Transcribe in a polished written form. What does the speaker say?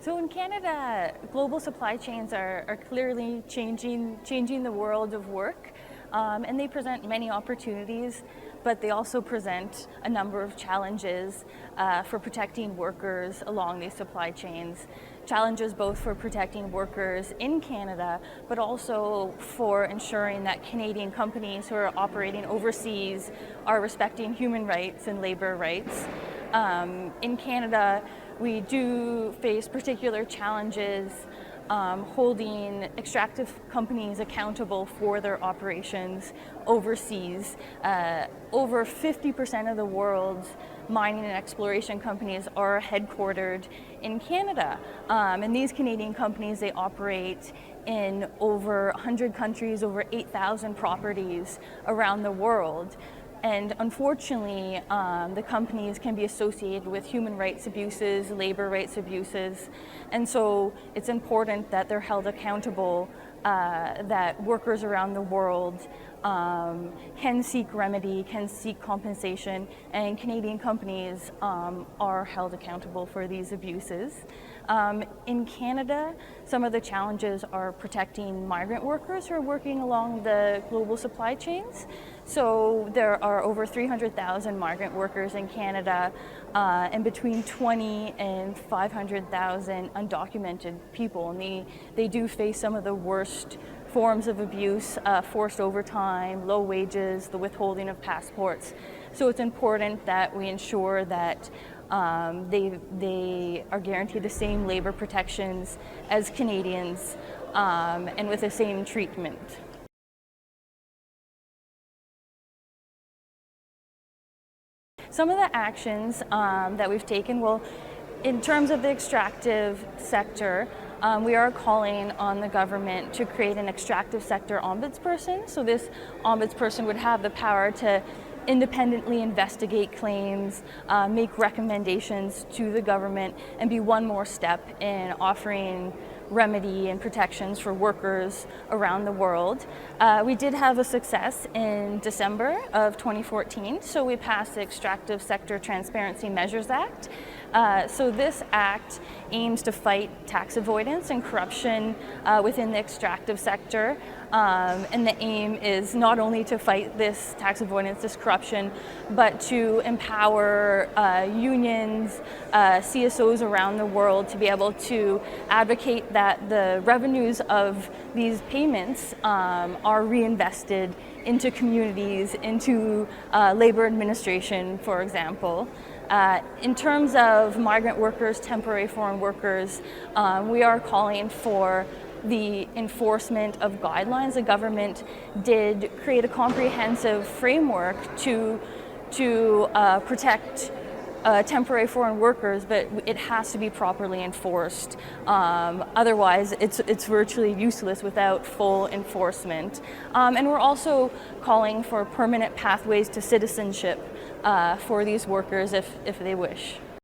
So in Canada, global supply chains are clearly changing the world of work, and they present many opportunities, but they also present a number of challenges for protecting workers along these supply chains. Challenges both for protecting workers in Canada, but also for ensuring that Canadian companies who are operating overseas are respecting human rights and labor rights. In Canada, we do face particular challenges holding extractive companies accountable for their operations overseas. Over 50% of the world's mining and exploration companies are headquartered in Canada. And these Canadian companies, they operate in over 100 countries, over 8,000 properties around the world. And unfortunately, the companies can be associated with human rights abuses, labor rights abuses, and so it's important that they're held accountable, that workers around the world can seek remedy, can seek compensation, and Canadian companies are held accountable for these abuses. In Canada, some of the challenges are protecting migrant workers who are working along the global supply chains. So there are over 300,000 migrant workers in Canada, and between 20 and 500,000 undocumented people, and they do face some of the worst forms of abuse, forced overtime, low wages, the withholding of passports. So it's important that we ensure that they are guaranteed the same labor protections as Canadians, and with the same treatment. Some of the actions that we've taken, well, in terms of the extractive sector, we are calling on the government to create an extractive sector ombudsperson. So this ombudsperson would have the power to independently investigate claims, make recommendations to the government, and be one more step in offering remedy and protections for workers around the world. We did have a success in December of 2014, so we passed the Extractive Sector Transparency Measures Act. So this act aims to fight tax avoidance and corruption within the extractive sector. And the aim is not only to fight this tax avoidance, this corruption, but to empower unions, CSOs around the world to be able to advocate that the revenues of these payments are reinvested into communities, into labor administration, for example. In terms of migrant workers, temporary foreign workers, we are calling for the enforcement of guidelines. The government did create a comprehensive framework to protect temporary foreign workers, but it has to be properly enforced. Otherwise, it's virtually useless without full enforcement. And we're also calling for permanent pathways to citizenship for these workers if they wish.